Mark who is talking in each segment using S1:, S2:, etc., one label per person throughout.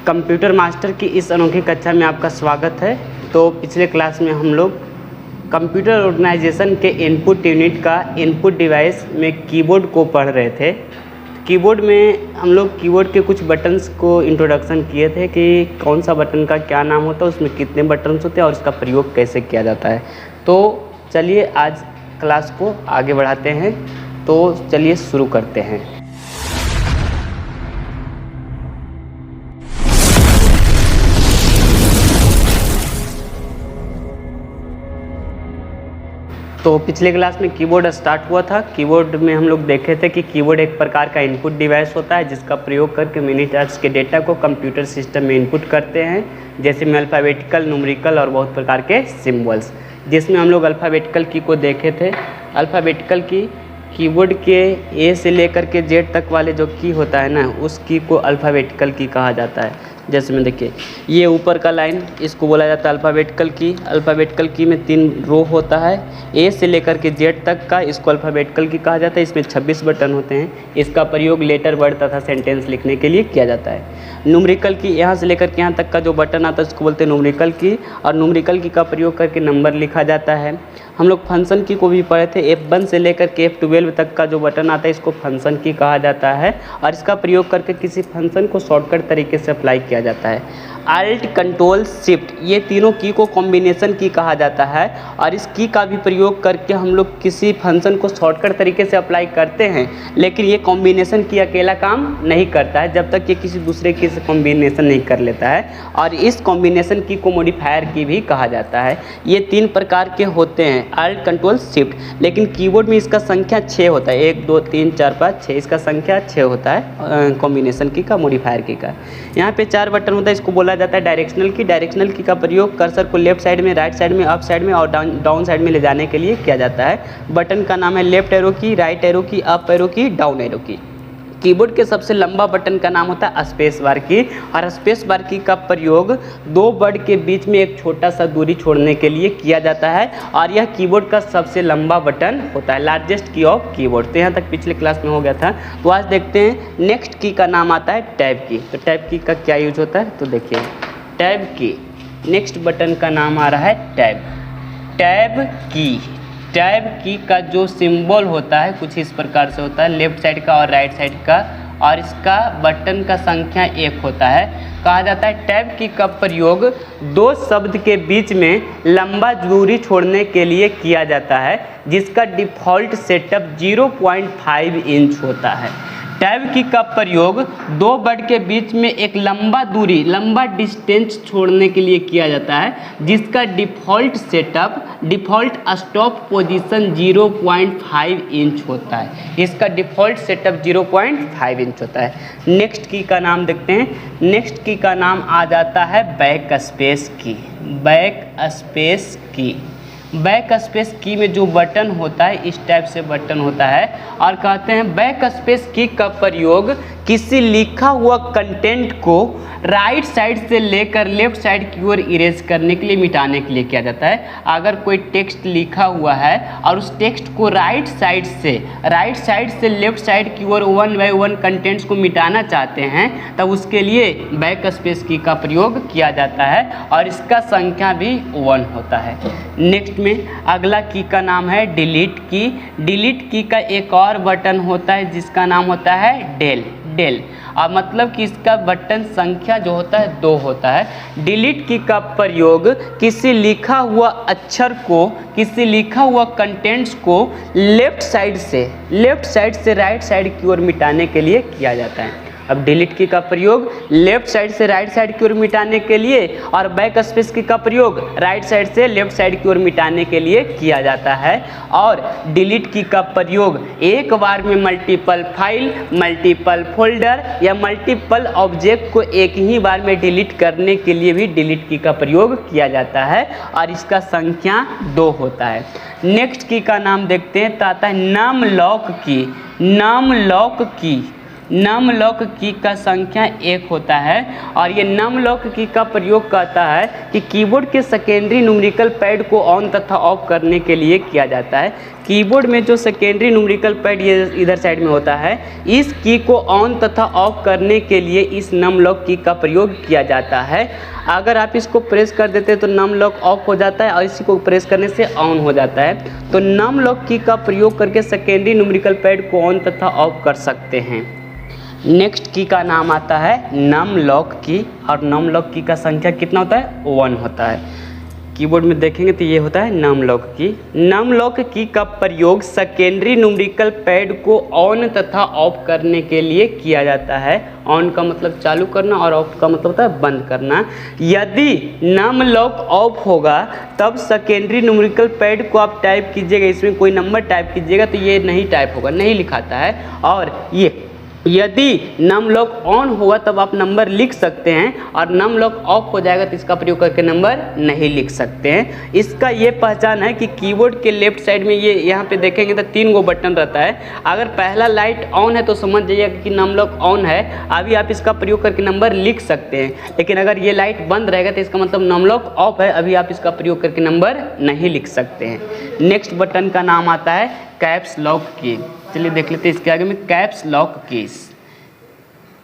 S1: Computer master की इस अनोखी कक्षा में आपका स्वागत है। तो पिछले क्लास में हम लोग कंप्यूटर ऑर्गेनाइजेशन के इनपुट यूनिट का इनपुट डिवाइस में कीबोर्ड को पढ़ रहे थे। कीबोर्ड में हम लोग कीबोर्ड के कुछ बटन्स को इंट्रोडक्शन किए थे कि कौन सा बटन का क्या नाम होता है, उसमें कितने बटन्स होते हैं और इसका प्रयोग कैसे किया जाता है। तो चलिए आज क्लास को आगे बढ़ाते हैं। तो चलिए शुरू करते हैं। तो पिछले क्लास में कीबोर्ड स्टार्ट हुआ था। कीबोर्ड में हम लोग देखे थे कि कीबोर्ड एक प्रकार का इनपुट डिवाइस होता है जिसका प्रयोग करके मिनीटर्स के डेटा को कंप्यूटर सिस्टम में इनपुट करते हैं, जैसे में अल्फ़ाबेटिकल, न्यूमेरिकल और बहुत प्रकार के सिम्बल्स। जिसमें हम लोग अल्फ़ाबेटिकल की को देखे थे। अल्फ़ाबेटिकल की कीबोर्ड के ए से लेकर के जेड तक वाले जो की होता है ना, उस की को अल्फ़ाबेटिकल की कहा जाता है। जैसे में देखिए ये ऊपर का लाइन, इसको बोला जाता है अल्फ़ाबेटिकल की। अल्फ़ाबेटिकल की में 3 रो होता है, ए से लेकर के जेड तक का, इसको अल्फ़ाबेटिकल की कहा जाता है। इसमें 26 बटन होते हैं। इसका प्रयोग लेटर, वर्ड तथा सेंटेंस लिखने के लिए किया जाता है। न्यूमेरिकल की यहाँ से लेकर के यहाँ तक का जो बटन आता है इसको बोलते हैं न्यूमेरिकल की, और न्यूमेरिकल की का प्रयोग करके नंबर लिखा जाता है। हम लोग फंक्शन की को भी पढ़े थे। F1 से लेकर के F12 तक का जो बटन आता है इसको फंक्शन की कहा जाता है, और इसका प्रयोग करके किसी फंक्शन को शॉर्टकट तरीके से अप्लाई किया जाता है। Alt, कंट्रोल, शिफ्ट, ये तीनों की को कॉम्बिनेशन की कहा जाता है, और इस की का भी प्रयोग करके हम लोग किसी फंक्शन को शॉर्टकट तरीके से अप्लाई करते हैं। लेकिन ये कॉम्बिनेशन की अकेला काम नहीं करता है जब तक ये किसी दूसरे की से कॉम्बिनेशन नहीं कर लेता है, और इस कॉम्बिनेशन की को मॉडिफायर की भी कहा जाता है। ये 3 प्रकार के होते हैं, Alt, कंट्रोल, शिफ्ट। लेकिन कीबोर्ड में इसका संख्या 6 होता है, 1 2 3 4 5 6, इसका संख्या 6 होता है कॉम्बिनेशन की का, मॉडिफायर की का। यहाँ पे 4 बटन होता है, इसको बोला जाता है डायरेक्शनल की। डायरेक्शनल की का प्रयोग कर्सर को लेफ्ट साइड में, राइट साइड में, अप साइड में और डाउन साइड में ले जाने के लिए किया जाता है। बटन का नाम है लेफ्ट एरो की, राइट एरो की, अप एरो की, डाउन एरो की। कीबोर्ड के सबसे लंबा बटन का नाम होता है स्पेस बार की, और स्पेस बार की का प्रयोग 2 वर्ड के बीच में एक छोटा सा दूरी छोड़ने के लिए किया जाता है, और यह कीबोर्ड का सबसे लंबा बटन होता है, लार्जेस्ट की ऑफ कीबोर्ड। तो यहाँ तक पिछले क्लास में हो गया था। तो आज देखते हैं नेक्स्ट की का नाम आता है टैब की। तो टैब की का क्या यूज होता है, तो देखिए टैब की नेक्स्ट बटन का नाम आ रहा है टैब। टैब की का जो सिंबल होता है कुछ इस प्रकार से होता है, लेफ्ट साइड का और राइट साइड का, और इसका बटन का संख्या 1 होता है। कहा जाता है टैब की का प्रयोग 2 शब्द के बीच में लंबा दूरी छोड़ने के लिए किया जाता है, जिसका डिफ़ॉल्ट सेटअप 0.5 इंच होता है। टैब की का प्रयोग 2 वर्ड के बीच में एक लंबा डिस्टेंस छोड़ने के लिए किया जाता है, जिसका डिफ़ॉल्ट स्टॉप पोजीशन 0.5 इंच होता है। इसका डिफ़ॉल्ट सेटअप 0.5 इंच होता है। नेक्स्ट की का नाम देखते हैं। नेक्स्ट की का नाम आ जाता है बैक स्पेस की। बैक स्पेस की में जो बटन होता है इस टाइप से बटन होता है, और कहते हैं बैक स्पेस की का प्रयोग किसी लिखा हुआ कंटेंट को राइट साइड से लेकर लेफ्ट साइड की ओर इरेज करने के लिए, मिटाने के लिए किया जाता है। अगर कोई टेक्स्ट लिखा हुआ है और उस टेक्स्ट को राइट साइड से लेफ्ट साइड की ओर 1 बाय 1 कंटेंट्स को मिटाना चाहते हैं, तब उसके लिए बैक स्पेस की का प्रयोग किया जाता है, और इसका संख्या भी 1 होता है। नेक्स्ट में अगला की का नाम है डिलीट की। डिलीट की का एक और बटन होता है जिसका नाम होता है डेल। और मतलब कि इसका बटन संख्या जो होता है 2 होता है। डिलीट की का प्रयोग किसी लिखा हुआ अक्षर को, किसी लिखा हुआ कंटेंट्स को लेफ्ट साइड से राइट साइड की ओर मिटाने के लिए किया जाता है। अब डिलीट की का प्रयोग लेफ्ट साइड से राइट साइड की ओर मिटाने के लिए, और बैक स्पेस की का प्रयोग राइट साइड से लेफ्ट साइड की ओर मिटाने के लिए किया जाता है। और डिलीट की का प्रयोग एक बार में मल्टीपल फाइल, मल्टीपल फोल्डर या मल्टीपल ऑब्जेक्ट को एक ही बार में डिलीट करने के लिए भी डिलीट की का प्रयोग किया जाता है, और इसका संख्या 2 होता है। नेक्स्ट की का नाम देखते हैं, तो आता है नाम लॉक की। नम लॉक की का संख्या 1 होता है और ये नम लॉक की का प्रयोग करता है कि कीबोर्ड के सेकेंडरी न्यूमेरिकल पैड को ऑन तथा ऑफ करने के लिए किया जाता है। कीबोर्ड में जो सेकेंडरी न्यूमेरिकल पैड ये इधर साइड में होता है, इस की को ऑन तथा ऑफ करने के लिए इस नम लॉक की का प्रयोग किया जाता है। अगर आप इसको प्रेस कर देते हैं तो नम लॉक ऑफ हो जाता है और इसी को प्रेस करने से ऑन हो जाता है। तो नम लॉक की का प्रयोग करके सेकेंडरी न्यूमेरिकल पैड को ऑन तथा ऑफ कर सकते हैं। नेक्स्ट की का नाम आता है नम लॉक की और नम लॉक की का संख्या कितना होता है? 1 होता है। कीबोर्ड में देखेंगे तो ये होता है नम लॉक की। नम लॉक की का प्रयोग सेकेंडरी न्यूमेरिकल पैड को ऑन तथा ऑफ करने के लिए किया जाता है। ऑन का मतलब चालू करना और ऑफ का मतलब होता है बंद करना। यदि नम लॉक ऑफ होगा तब सेकेंडरी न्यूमेरिकल पैड को आप टाइप कीजिएगा, इसमें कोई नंबर टाइप कीजिएगा तो ये नहीं टाइप होगा, नहीं लिखाता है। और ये यदि नम लॉक ऑन होगा तब आप नंबर लिख सकते हैं और नम लॉक ऑफ हो जाएगा तो इसका प्रयोग करके नंबर नहीं लिख सकते हैं। इसका ये पहचान है कि कीबोर्ड के लेफ्ट साइड में ये यहाँ पे देखेंगे तो 3 गो बटन रहता है। अगर पहला लाइट ऑन है तो समझ जाइएगा कि नम लॉक ऑन है, अभी आप इसका प्रयोग करके नंबर लिख सकते हैं। लेकिन अगर ये लाइट बंद रहेगा तो इसका मतलब नम लॉक ऑफ है, अभी आप इसका प्रयोग करके नंबर नहीं लिख सकते हैं। नेक्स्ट बटन का नाम आता है कैप्स लॉक की। चलिए देख लेते हैं इसके आगे में caps lock keys.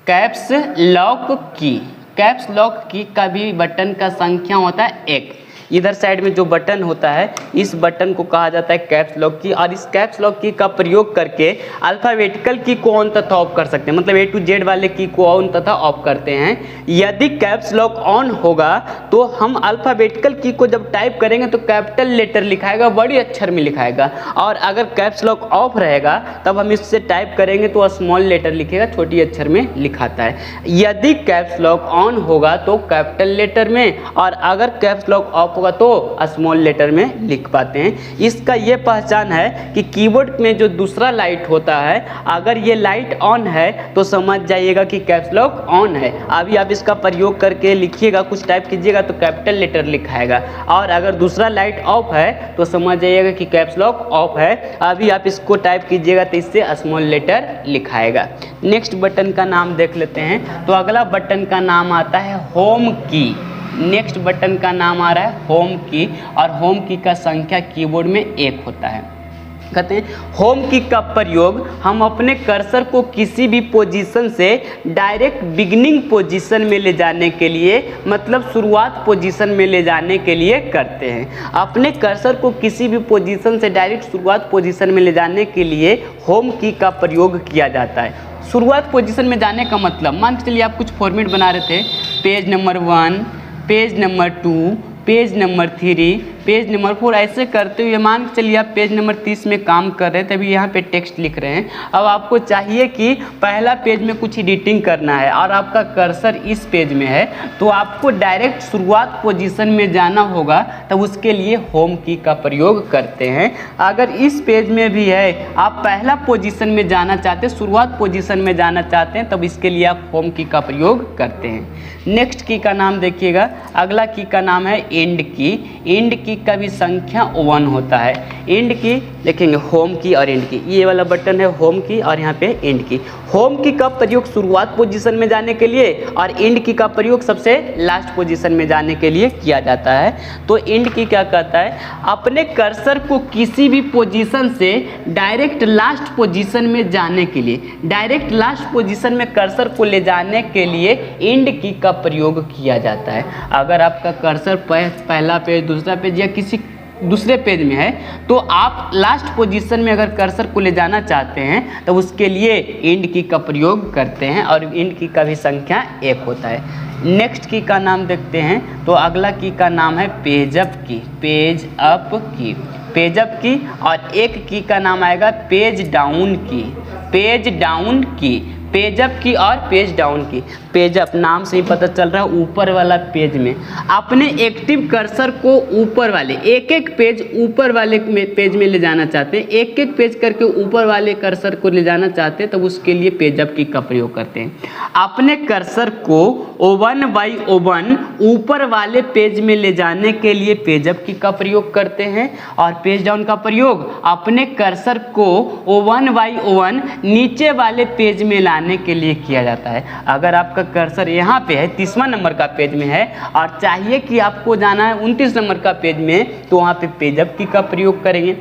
S1: Caps lock की, कैप्स लॉक की का भी बटन का संख्या होता है 1। इधर साइड में जो बटन होता है इस बटन को कहा जाता है कैप्स लॉक की और इस कैप्स लॉक की का प्रयोग करके अल्फ़ाबेटिकल की को ऑन तथा ऑफ कर सकते हैं, मतलब A to Z वाले की को ऑन तथा ऑफ करते हैं। यदि कैप्स लॉक ऑन होगा तो हम अल्फ़ाबेटिकल की को जब टाइप करेंगे तो कैपिटल लेटर लिखाएगा, बड़ी अक्षर में लिखाएगा, और अगर कैप्स लॉक ऑफ रहेगा तब हम इससे टाइप करेंगे तो स्मॉल लेटर लिखेगा, छोटी अक्षर में लिखाता है। यदि कैप्स लॉक ऑन होगा तो कैपिटल लेटर में और अगर कैप्स लॉक ऑफ होगा तो स्मॉल लेटर में लिख पाते हैं। इसका ये पहचान है कि कीबोर्ड में जो दूसरा लाइट होता है, अगर ये लाइट ऑन है तो समझ जाइएगा कि कैप्स लॉक ऑन है। अभी आप इसका प्रयोग करके लिखिएगा, कुछ टाइप कीजिएगा तो कैपिटल लेटर लिखाएगा, और अगर दूसरा लाइट ऑफ है तो समझ जाइएगा कि कैप्स लॉक ऑफ है। अभी आप इसको टाइप कीजिएगा तो इससे स्मॉल लेटर लिखाएगा। नेक्स्ट बटन का नाम देख लेते हैं। तो अगला बटन का नाम आता है होम की। नेक्स्ट बटन का नाम आ रहा है होम की और होम की का संख्या कीबोर्ड में 1 होता है। कहते हैं होम की का प्रयोग हम अपने कर्सर को किसी भी पोजीशन से डायरेक्ट बिगिनिंग पोजीशन में ले जाने के लिए, मतलब शुरुआत पोजीशन में ले जाने के लिए करते हैं। अपने कर्सर को किसी भी पोजीशन से डायरेक्ट शुरुआत पोजीशन में ले जाने के लिए होम की का प्रयोग किया जाता है। शुरुआत पोजीशन में जाने का मतलब, मान के चलिए आप कुछ फॉर्मेट बना रहे थे, page number 1, page number 2, page number 3, page number 4, ऐसे करते हुए मान के चलिए आप पेज नंबर 30 में काम कर रहे थे, अभी यहाँ पे टेक्स्ट लिख रहे हैं। अब आपको चाहिए कि पहला पेज में कुछ एडिटिंग करना है और आपका कर्सर इस पेज में है, तो आपको डायरेक्ट शुरुआत पोजीशन में जाना होगा, तब उसके लिए होम की का प्रयोग करते हैं। अगर इस पेज में भी है, आप पहला पोजीशन में जाना चाहते हैं, शुरुआत पोजीशन में जाना चाहते हैं, तब इसके लिए आप होम की का प्रयोग करते हैं। नेक्स्ट की का नाम देखिएगा। अगला की का नाम है एंड की। एंड की का भी संख्या 1 होता है। एंड की देखेंगे होम की और एंड की, ये वाला बटन है होम की और यहाँ पे एंड की। होम की का प्रयोग शुरुआत पोजीशन में जाने के लिए और एंड की का प्रयोग सबसे लास्ट पोजीशन में जाने के लिए किया जाता है। तो एंड की क्या कहता है, अपने कर्सर को किसी भी पोजीशन से डायरेक्ट लास्ट पोजीशन में जाने के लिए, डायरेक्ट लास्ट पोजीशन में कर्सर को ले जाने के लिए एंड की का प्रयोग किया जाता है। अगर आपका कर्सर पहला पेज, दूसरा पेज या किसी दूसरे पेज में है, तो आप लास्ट पोजीशन में अगर कर्सर को ले जाना चाहते हैं तो उसके लिए एंड की का प्रयोग करते हैं और एंड की का भी संख्या 1 होता है। नेक्स्ट की का नाम देखते हैं। तो अगला की का नाम है पेज अप की। पेज अप की, पेज अप की, और एक की का नाम आएगा पेज डाउन की। पेज डाउन की, पेज अप की और पेज डाउन की। पेज अप नाम से ही पता चल रहा है ऊपर वाला पेज में अपने एक्टिव कर्सर को ऊपर वाले एक एक पेज ऊपर वाले पेज में ले जाना चाहते हैं, एक एक पेज करके ऊपर वाले कर्सर को ले जाना चाहते हैं, तब उसके लिए पेज अप की का प्रयोग करते हैं। अपने कर्सर को O1 बाई O1 ऊपर वाले पेज में ले जाने के लिए पेज अप की का प्रयोग करते हैं और पेज डाउन का प्रयोग अपने कर्सर को O1 बाई O1 नीचे वाले पेज में लाने के लिए किया जाता है। अगर आपका कर्सर यहाँ पे है 30वां नंबर का पेज में है और चाहिए कि आपको जाना है 29 नंबर का पेज में, तो वहाँ पे पेज अप की का प्रयोग करेंगे।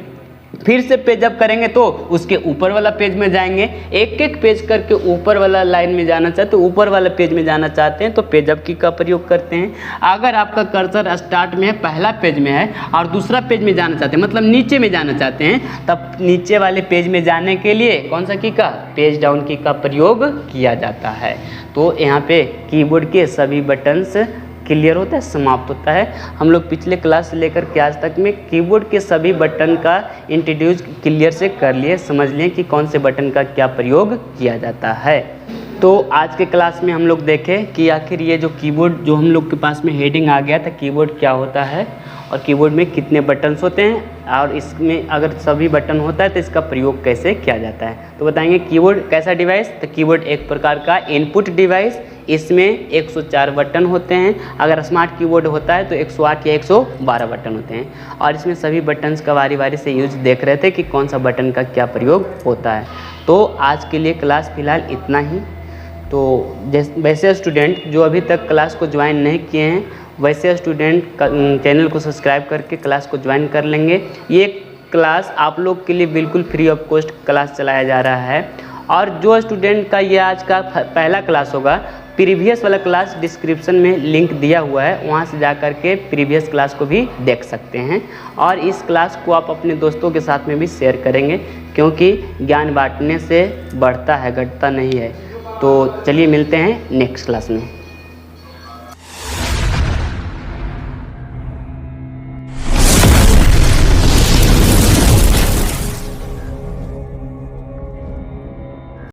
S1: फिर से पेज अप करेंगे तो उसके ऊपर वाला पेज में जाएंगे, एक एक पेज करके ऊपर वाला लाइन में जाना चाहते हैं, ऊपर वाला पेज में जाना चाहते हैं तो पेज अप की का प्रयोग करते हैं। अगर आपका कर्सर स्टार्ट में है, पहला पेज में है और दूसरा पेज में जाना चाहते हैं, मतलब नीचे में जाना चाहते हैं, तब नीचे वाले पेज में जाने के लिए कौन सा की का, पेज डाउन की का प्रयोग किया जाता है। तो यहाँ पे कीबोर्ड के सभी बटन्स क्लियर होता है, समाप्त होता है। हम लोग पिछले क्लास से लेकर के आज तक में कीबोर्ड के सभी बटन का इंट्रोड्यूस क्लियर से कर लिए, समझ लिए कि कौन से बटन का क्या प्रयोग किया जाता है। तो आज के क्लास में हम लोग देखें कि आखिर ये जो कीबोर्ड जो हम लोग के पास में हेडिंग आ गया था, कीबोर्ड क्या होता है और कीबोर्ड में कितने बटन्स होते हैं और इसमें अगर सभी बटन होता है तो इसका प्रयोग कैसे किया जाता है। तो बताएंगे कीबोर्ड कैसा डिवाइस, तो कीबोर्ड एक प्रकार का इनपुट डिवाइस, इसमें 104 बटन होते हैं। अगर स्मार्ट कीबोर्ड होता है तो 108 या 112 बटन होते हैं और इसमें सभी बटन्स का बारी बारी से यूज देख रहे थे कि कौन सा बटन का क्या प्रयोग होता है। तो आज के लिए क्लास फ़िलहाल इतना ही। तो वैसे स्टूडेंट जो अभी तक क्लास को ज्वाइन नहीं किए हैं, वैसे स्टूडेंट चैनल को सब्सक्राइब करके क्लास को ज्वाइन कर लेंगे। ये क्लास आप लोग के लिए बिल्कुल फ्री ऑफ कॉस्ट क्लास चलाया जा रहा है और जो स्टूडेंट का ये आज का पहला क्लास होगा, प्रीवियस वाला क्लास डिस्क्रिप्शन में लिंक दिया हुआ है, वहाँ से जा कर के प्रीवियस क्लास को भी देख सकते हैं और इस क्लास को आप अपने दोस्तों के साथ में भी शेयर करेंगे, क्योंकि ज्ञान बांटने से बढ़ता है, घटता नहीं है। तो चलिए मिलते हैं नेक्स्ट क्लास में।